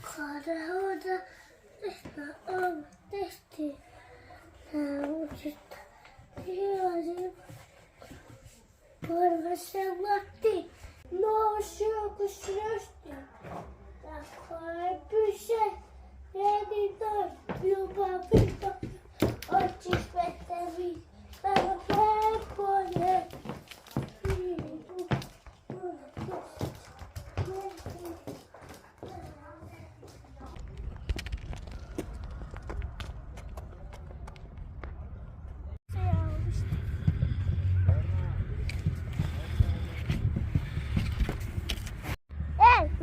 Kada hoda tehtä on tehty uusista ilaisin korvassa latti nousuukus rösti takaa pysä reeni toi jopa pinta otsis vettäviin päivä päivänä.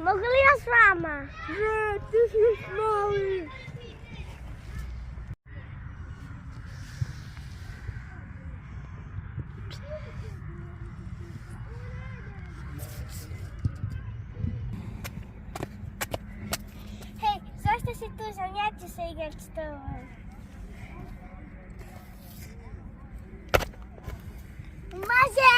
Mogli ja s váma? Ne, ty jsi malý. Hej, zašto si tu za mňa, ti sa igrať s tobou? Maže!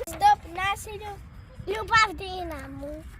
Stop, násilju, ľubav dýnamu.